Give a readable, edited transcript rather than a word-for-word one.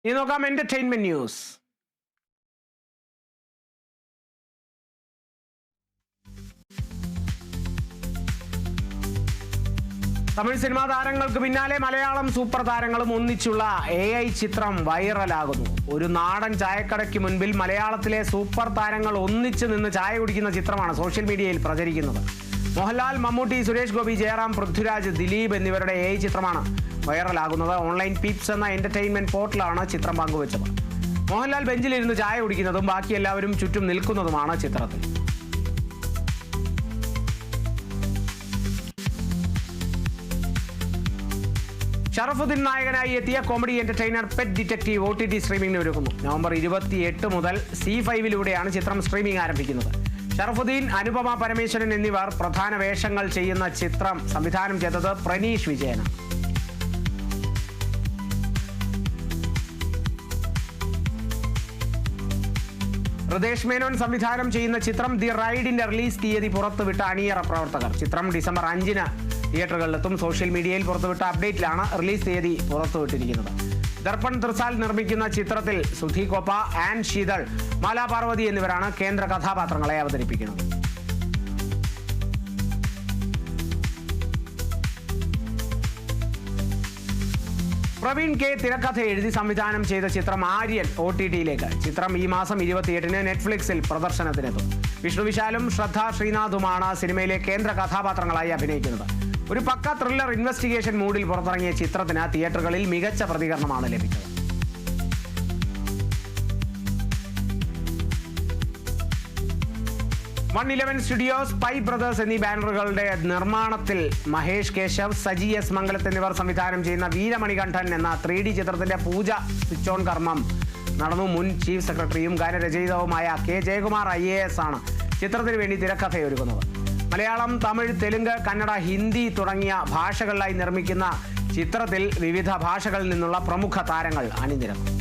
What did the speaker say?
ഇനി നോക്കാം entertainment news. Tamil cinema താരങ്ങൾക്ക് പിന്നാലെ മലയാളം സൂപ്പർ താരങ്ങളും ഒന്നിച്ചുള്ള AI ചിത്രം വൈറലാകുന്നു. ഒരു നാടൻ ചായക്കടയ്ക്ക് മുൻപിൽ മലയാളത്തിലെ സൂപ്പർ താരങ്ങൾ ഒന്നിച്ചു നിന്ന് ചായ കുടിക്കുന്ന ചിത്രമാണ് സോഷ്യൽ മീഡിയയിൽ പ്രചരിക്കുന്നത്. മോഹൻലാൽ, മമ്മൂട്ടി, സുരേഷ് ഗോപി, ജയറാം, പൃഥ്വിരാജ്, ദിലീപ് എന്നിവരുടെ AI ചിത്രമാണ് വൈറലാകുന്നത്. ഓൺലൈൻ പീപ്സ് എന്ന എന്റർടൈൻമെന്റ് പോർട്ടലാണ് ചിത്രം പങ്കുവച്ചത്. മോഹൻലാൽ ബെഞ്ചിലിരുന്ന് ചായ കുടിക്കുന്നതും ബാക്കി എല്ലാവരും ചുറ്റും നിൽക്കുന്നതുമാണ് ചിത്രത്തിൽ. ഷറഫുദ്ദീൻ നായകനായി എത്തിയ comedy entertainer pet detective OTT സ്ട്രീമിംഗിന് ഒരുങ്ങുന്നു. നവംബർ 28 മുതൽ C5-ലൂടെയാണ് ചിത്രം സ്ട്രീമിംഗ് ആരംഭിക്കുന്നത്. ഷറഫുദ്ദീൻ, അനുപമ പരമേശ്വരൻ എന്നിവർ പ്രധാന വേഷങ്ങൾ ചെയ്യുന്ന ചിത്രം സംവിധാനം ചെയ്തത് പ്രനീഷ് വിജയനാണ്. ഹൃദേശ് മേനോൻ സംവിധാനം ചെയ്യുന്ന ചിത്രം ദി റൈഡിന്റെ റിലീസ് തീയതി പുറത്തുവിട്ട അണിയറ പ്രവർത്തകർ. ചിത്രം ഡിസംബർ 5-ന് തിയേറ്ററുകളിലെത്തും. സോഷ്യൽ മീഡിയയിൽ പുറത്തുവിട്ട അപ്ഡേറ്റിലാണ് റിലീസ് തീയതി പുറത്തുവിട്ടിരിക്കുന്നത്. ദർപ്പൺ ത്രിസാൽ നിർമ്മിക്കുന്ന ചിത്രത്തിൽ സുധി കോപ്പ, ആൻ ശീതൾ, മാലാ പാർവതി എന്നിവരാണ് കേന്ദ്ര കഥാപാത്രങ്ങളെ അവതരിപ്പിക്കുന്നത്. പ്രവീൺ K തിരക്കഥ എഴുതി സംവിധാനം ചെയ്ത ചിത്രം ആര്യൻ OTT-യിലേക്ക്. ചിത്രം ഈ മാസം 28-ന് നെറ്റ്ഫ്ലിക്സിൽ പ്രദർശനത്തിനെത്തും. വിഷ്ണു വിശാലും ശ്രദ്ധ ശ്രീനാഥുമാണ് സിനിമയിലെ കേന്ദ്ര കഥാപാത്രങ്ങളായി അഭിനയിക്കുന്നത്. ഒരു പക്ക ത്രില്ലർ ഇൻവെസ്റ്റിഗേഷൻ മൂഡിൽ പുറത്തിറങ്ങിയ ചിത്രത്തിന് തിയേറ്ററുകളിൽ മികച്ച പ്രതികരണമാണ് ലഭിച്ചത്. ONE11 സ്റ്റുഡിയോസ്, പൈ ബ്രദേഴ്സ് എന്നീ ബാനറുകളുടെ നിർമ്മാണത്തിൽ മഹേഷ് കേശവ്, സജി S മംഗലത്ത് എന്നിവർ സംവിധാനം ചെയ്യുന്ന വീരമണികണ്ഠൻ എന്ന 3D ചിത്രത്തിന്റെ പൂജ സ്വിച്ച് ഓൺ കർമ്മം നടന്നു. മുൻ ചീഫ് സെക്രട്ടറിയും ഗാനരചയിതാവുമായ K ജയകുമാർ IAS ആണ് ചിത്രത്തിന് വേണ്ടി തിരക്കഥയൊരുക്കുന്നത്. മലയാളം, തമിഴ്, തെലുങ്ക്, കന്നഡ, ഹിന്ദി തുടങ്ങിയ ഭാഷകളിലായി നിർമ്മിക്കുന്ന ചിത്രത്തിൽ വിവിധ ഭാഷകളിൽ നിന്നുള്ള പ്രമുഖ താരങ്ങൾ അണിനിരക്കും.